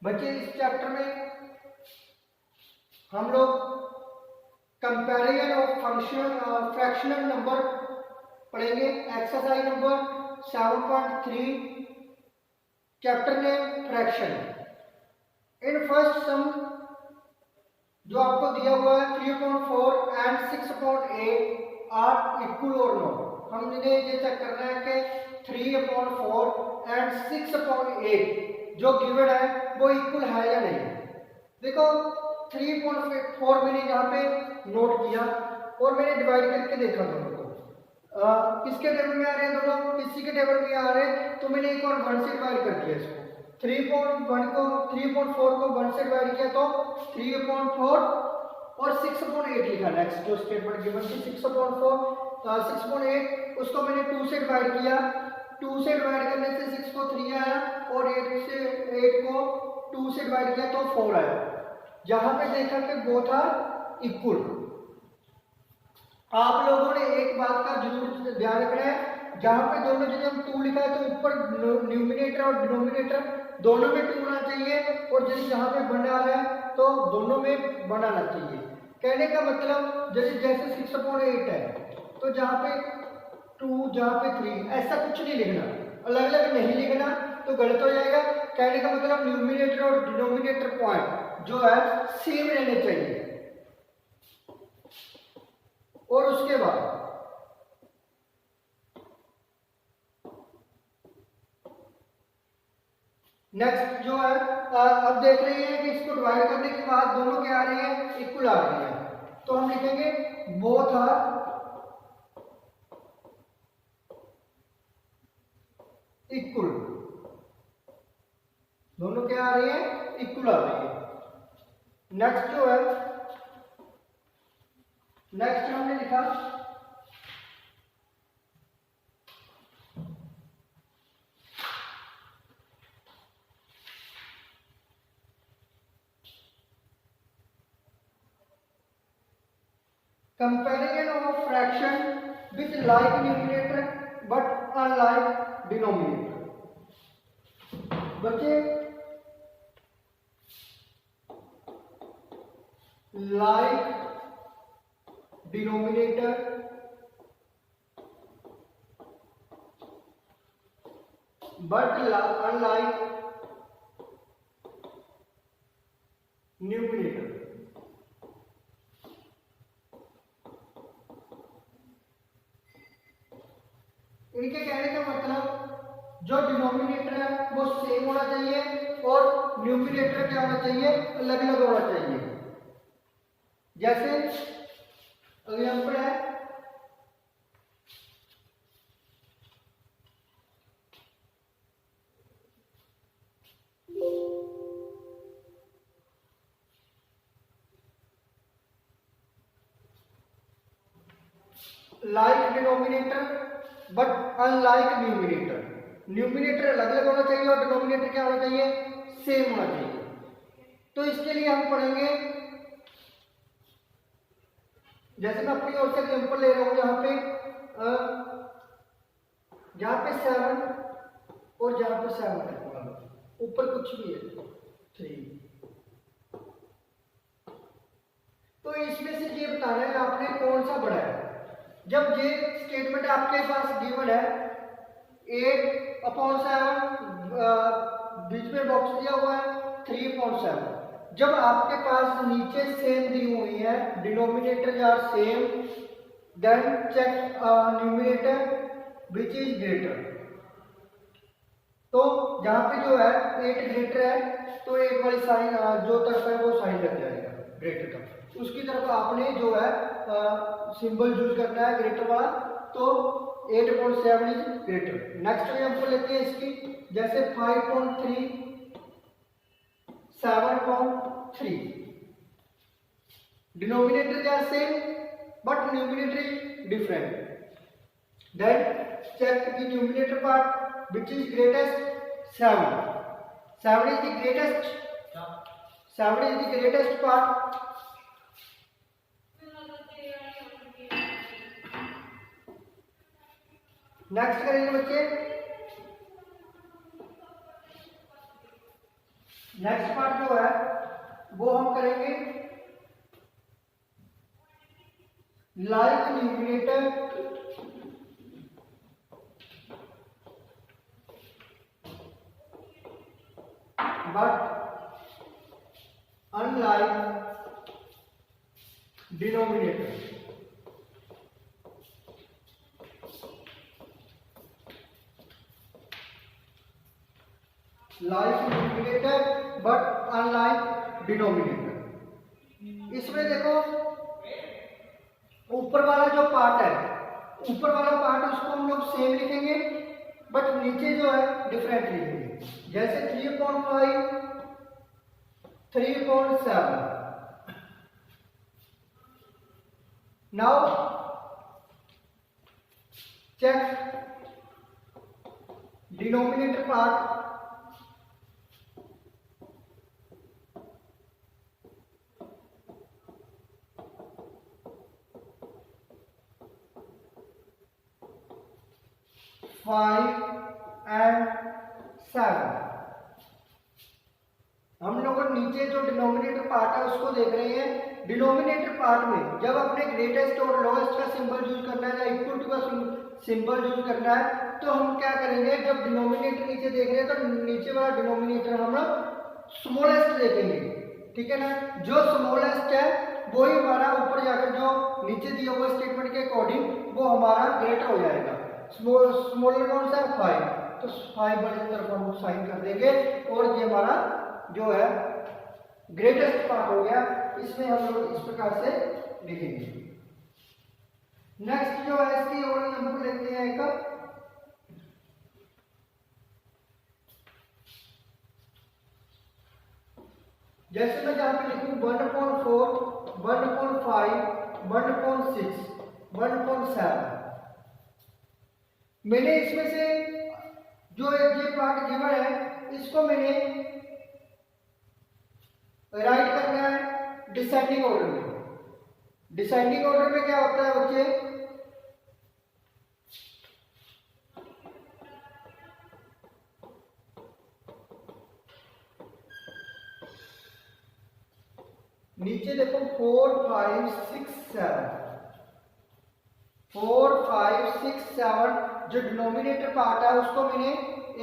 बच्चे इस चैप्टर में हम लोग comparison of function fractional number पढ़ेंगे। Exercise number 7.3 chapter name fraction. In first sum जो आपको दिया हुआ है 3.4 एंड 6.8 आर इक्वल और नॉट। हमने ये चेक करना है कि 3/4 एंड 6/8 जो गिवन है वो इक्वल है या नहीं। देखो 3.4 मैंने यहाँ पे नोट किया और मैंने डिवाइड करके देखा दोनों को। किसके टेबल में आ रहे हैं दोनों, किसी के टेबल में आ रहे हैं, तो मैंने एक और 1 से डिवाइड कर दिया इसको। 3.4 को 1 से डिवाइड किया तो 3/4 और 6/8 लिखा। नेक्स्ट जो स्टेटमेंट गिवन थी 6/8 उसको मैंने 2 से डिवाइड किया। 2 से डिवाइड करने से 6 को 3 आया और 8 को 2 से डिवाइड किया तो 4 आया। जहां पे देखा कि बोथ आर इक्वल। आप लोगों ने एक बात का जरूर ध्यान रखना है, जहां पे दोनों जगह हम 2 लिखा है तो ऊपर न्यूमिनेटर और डिनोमिनेटर दोनों में 2 होना चाहिए और जहां पे बना रहा है तो दोनों में बनाना चाहिए। कहने का मतलब जैसे 6/8 है तो जहां पे 2 जहां पे 3 ऐसा कुछ नहीं लिखना, अलग अलग नहीं लिखना तो गलत हो जाएगा। कहने का मतलब न्यूमिनेटर और डिनोमिनेटर पॉइंट जो है सेम रहने चाहिए। और उसके बाद नेक्स्ट जो है अब देख रहे हैं कि इसको डिवाइड करने के बाद दोनों क्या आ रही है, इक्वल आ रही है। तो हम लिखेंगे बोथ आर इक्वल। दोनों क्या आ रही है, इक्वल आ रही है। नेक्स्ट जो है नेक्स्ट हमने लिखा comparison of fraction with like numerator but unlike denominator. बच्चे like denominator but unlike numerator. इनके कहने का मतलब जो डिनोमिनेटर है वो सेम होना चाहिए और न्यूमिनेटर क्या होना चाहिए, अलग अलग होना चाहिए। जैसे एग्जांपल है like denominator but unlike numerator. Numerator अलग अलग होना चाहिए और डिनोमिनेटर क्या होना चाहिए, सेम होना चाहिए। तो इसके लिए हम पढ़ेंगे, जैसे मैं अपनी ओर से एग्जांपल ले रहा हूं, जहां पे 7 और जहां पे 7 है, ऊपर कुछ भी है 3। तो इसमें से ये बताना है आपने कौन सा बड़ा है। जब ये स्टेटमेंट आपके पास गिवन है 8/7, बीच में बॉक्स दिया हुआ है 3/7। जब आपके पास नीचे सेम दी हुई है, denominator are same, then check numerator which is greater. तो जहां पे जो है 8 ग्रेटर है तो 8 वाली साइन जो तरफ है वो साइन लग जाएगा ग्रेटर का, उसकी तरफ आपने जो है सिंबल यूज करना है ग्रेटर वाला। तो 8/7 इज ग्रेटर। नेक्स्ट एग्जांपल लेते हैं इसकी, जैसे 5.3 7.3। Denominator are same but numerator is different. Then check the numerator part which is greatest 7 is the greatest 7 is the greatest part। Next करेंगे बच्चे नेक्स्ट पार्ट जो है वो हम करेंगे like numerator but unlike denominator. Like numerator but unlike denominator. इसमें देखो ऊपर वाला जो पार्ट है, ऊपर वाला पार्ट उसको हम लोग सेम लिखेंगे बट नीचे जो है डिफरेंट लिखेंगे। जैसे 3/5 3/7। Now check denominator part. 5 and 7। हम लोग नीचे जो डिनोमिनेटर पार्ट है उसको देख रहे हैं। डिनोमिनेटर पार्ट में जब अपने ग्रेटेस्ट और लोएस्ट का सिंबल यूज करना है या इक्वल टू का सिंबल यूज करना है तो हम क्या करेंगे, जब डिनोमिनेटर नीचे देख रहे हैं तो नीचे वाला डिनोमिनेटर हम लोग स्मॉलेस्ट देखेंगे। ठीक है ना, जो स्मॉलेस्ट है वही हमारा ऊपर जाकर जो नीचे दिया हुआ स्टेटमेंट के अकॉर्डिंग वो हमारा ग्रेटर हो जाएगा। स्मॉलर कौन सा है 5, तो 5 बड़े तरफ हम साइन कर देंगे और ये हमारा जो है ग्रेटेस्ट पार्ट हो गया। इसमें हम लोग इस प्रकार से लिखेंगे। नेक्स्ट जो है इसकी और एग्जांपल लेते हैं एक। जैसे मैं जहां पे लिखूं 1/4 1/5 1/6 1/7। मैंने इसमें से जो ये पार्ट गिवन है इसको मैंने राइट करना है डिसेंडिंग ऑर्डर में। डिसेंडिंग ऑर्डर में क्या होता है बच्चे, नीचे देखो 4 5 6 7 4 5 6 7 जो डिनोमिनेटर पार्ट है उसको मैंने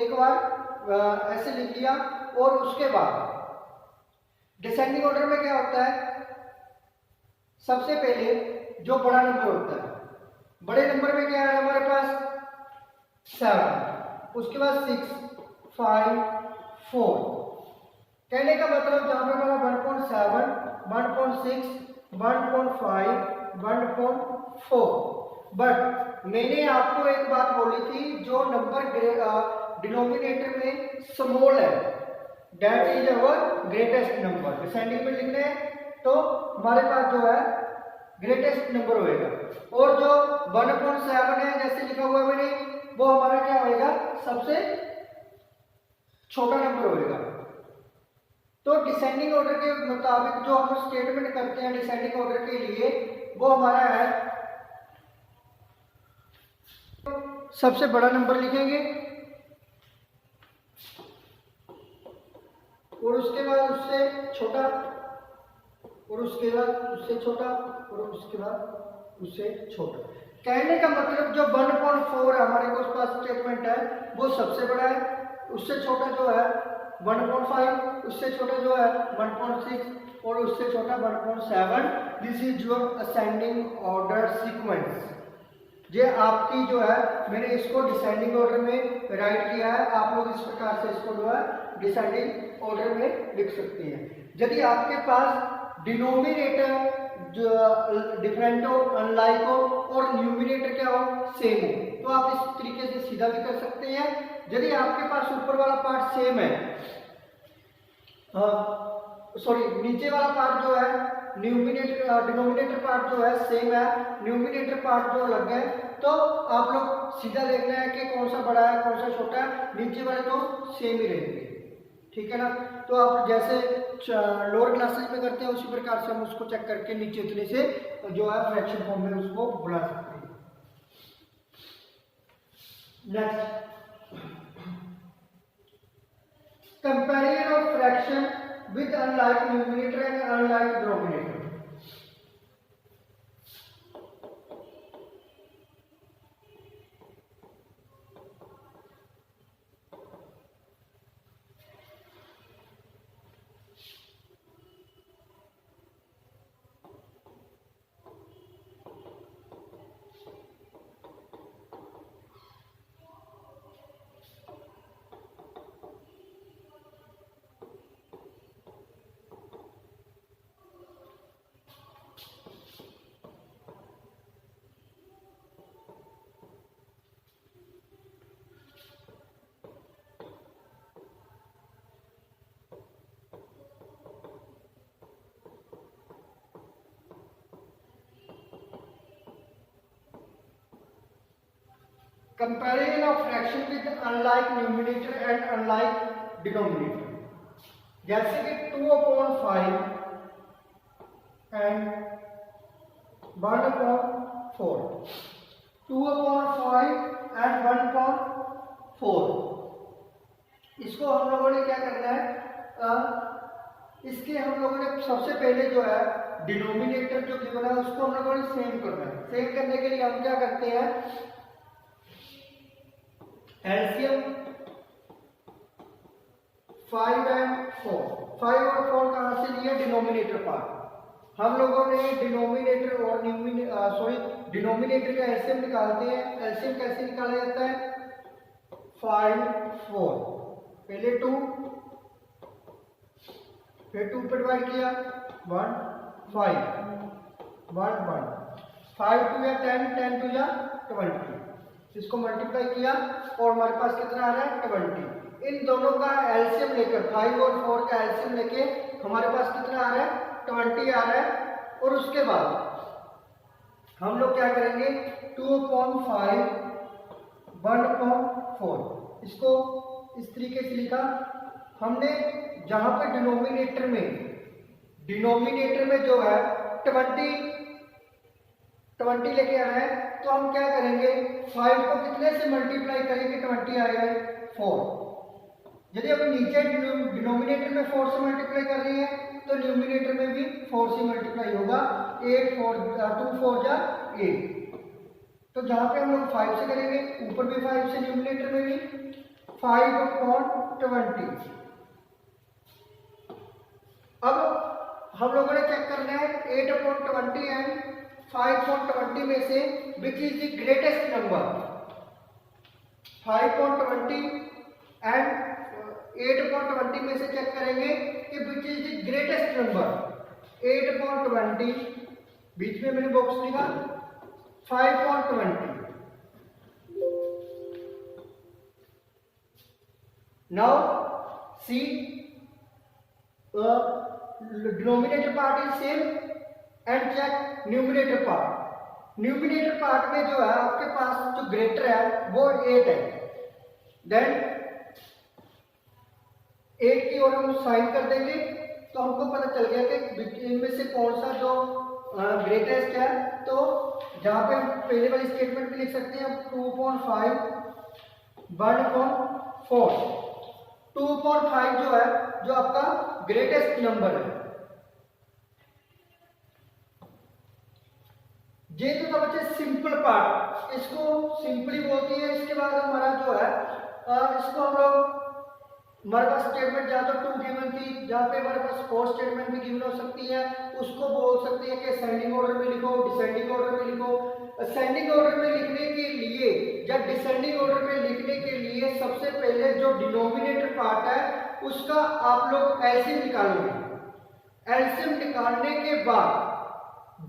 एक बार ऐसे लिख लिया। और उसके बाद डिसेंडिंग ऑर्डर में क्या होता है, सबसे पहले जो बड़ा नंबर होता है, बड़े नंबर में क्या है हमारे पास 7, उसके बाद 6 5 4। कहने का मतलब जहां पे हमारा 1.7 1.6 1.5 1.4। बट मैंने आपको एक बात बोली थी, जो नंबर डिनोमिनेटर में स्मॉल है that is our greatest number. Descending में लिखना है तो हमारे पास जो है ग्रेटेस्ट नंबर होएगा। और जो 1/7 है जैसे लिखा हुआ है मैंने, वो हमारा क्या होएगा, सबसे छोटा नंबर होएगा। तो डिसेंडिंग ऑर्डर के मुताबिक जो हम स्टेटमेंट करते हैं डिसेंडिंग ऑर्डर के लिए, वो हमारा है सबसे बड़ा नंबर लिखेंगे और उसके बाद उससे छोटा और उसके बाद उससे छोटा और उसके बाद उससे छोटा। कहने का मतलब जो 1.4 हमारे पास स्टेटमेंट है वो सबसे बड़ा है, उससे छोटा जो है 1.5, उससे छोटा जो है 1.6 और उससे छोटा 1.7। This is your ascending order sequence. ये आपकी जो है मैंने इसको डिसेंडिंग ऑर्डर में राइट किया है। आप लोग इस प्रकार से इसको जो है डिसेंडिंग ऑर्डर में लिख सकते हैं। यदि आपके पास डिनोमिनेटर जो डिफरेंट हो, अनलाइक हो और न्यूमिनेटर क्या हो, सेम हो, तो आप इस तरीके से सीधा भी कर सकते हैं। यदि आपके पास ऊपर वाला पार्ट सेम है, सॉरी नीचे वाला पार्ट जो है डिनोमिनेटर पार्ट जो है सेम है, न्यूमिनेटर पार्ट जो अलग है, तो आप लोग सीधा देखना है कि कौन सा बड़ा है कौन सा छोटा है। नीचे वाले तो सेम ही रहेंगे। ठीक है ना, तो आप जैसे लोअर क्लासेस में करते हैं उसी प्रकार से हम उसको चेक करके नीचे उतने से जो है फ्रैक्शन फॉर्म में उसको बुला सकते हैं। Next comparison of fraction with unlike numerator and unlike denominator. Comparison of fraction with unlike numerator and unlike denominator। जैसे कि 2/5 and 1/4, 2/5 and 1/4, इसको हम लोगों ने क्या करना है, इसके हम लोगों ने सबसे पहले जो है डिनोमिनेटर जो गिवन है उसको हम लोगों ने सेम करना है। सेम करने के लिए हम क्या करते हैं, एलसीएम 5 and 4, 5 और 4 कहां से लिया, डिनोमिनेटर पार्ट। हम लोगों ने डिनोमिनेटर और डिनोमिनेटर का एलसीएम निकालते हैं। एलसीएम कैसे निकाला जाता है, 5 4, पहले 2, फिर 2 पे डिवाइड किया 1 5 1 1, 5 2 या 10, 10 2 या 20, इसको मल्टीप्लाई किया और हमारे पास कितना आ रहा है, 20। इन दोनों का एलसीएम लेकर 5 और 4 का एलसीएम लेके हमारे पास कितना आ रहा है, 20 आ रहा है। और उसके बाद हम लोग क्या करेंगे, 2/5 1/4, इसको इस तरीके से लिखा हमने। जहां पे डिनोमिनेटर में जो है 20 लेके आना है, तो हम क्या करेंगे, 5 को कितने से मल्टीप्लाई करेंगे, 20 आएगा 4। यदि हम नीचे डिनोमिनेटर में 4 से मल्टीप्लाई कर रहे हैं तो न्यूमिनेटर में भी 4 से मल्टीप्लाई होगा, 8 4 2 4 जा 8। तो जहां पे हम लोग 5 से करेंगे, ऊपर भी 5 से, न्यूमिनेटर में भी 5/20। अब हम लोगों ने चेक करना है 8/20 एंड 5/20 में से which is the greatest number. 5/20 and 8/20 में से चेक करेंगे कि which is the greatest number. 8/20 बीच में मैंने बॉक्स लिखा, 5/20। Now see denominator part is same and check numerator part. Numerator part में जो है आपके पास जो ग्रेटर है वो 8 है, देन 8 की ओर हम साइन कर देंगे तो हमको पता चल गया कि इनमें से कौन सा जो ग्रेटेस्ट है। तो जहां पे हम पहले वाली स्टेटमेंट में लिख सकते हैं 2/5 1/4। 2/5 जो है जो आपका ग्रेटेस्ट नंबर है। ये तो था बच्चे सिंपल पार्ट, इसको सिंपली बोलती है। इसके बाद हमारा जो है इसको हम लोग, हमारे पास स्टेटमेंट जहाँ तो 2 गिवन थी, जहाँ पे हमारे पास 4 स्टेटमेंट भी गिवन हो सकती है, उसको बोल सकते हैं कि असेंडिंग ऑर्डर में लिखो, डिसेंडिंग ऑर्डर में लिखो। असेंडिंग ऑर्डर में लिखने के लिए या डिसेंडिंग ऑर्डर में लिखने के लिए सबसे पहले जो डिनोमिनेटर पार्ट है उसका आप लोग एलसीएम निकालोगे। एलसीएम निकालने के बाद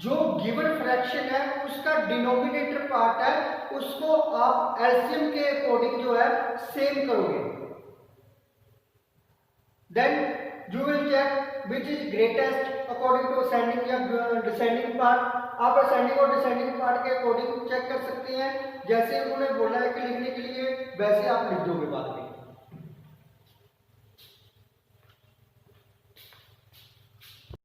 जो गिवन फ्रैक्शन है उसका डिनोमिनेटर पार्ट है उसको आप एलसीएम के अकॉर्डिंग जो है सेम करोगे। Then you will check which is greatest according to ascending या डिसेंडिंग पार्ट। आप असेंडिंग और डिसेंडिंग पार्ट के अकॉर्डिंग चेक कर सकते हैं, जैसे उन्होंने बोला है कि लिखने के लिए वैसे आप लिख दोगे बाद में।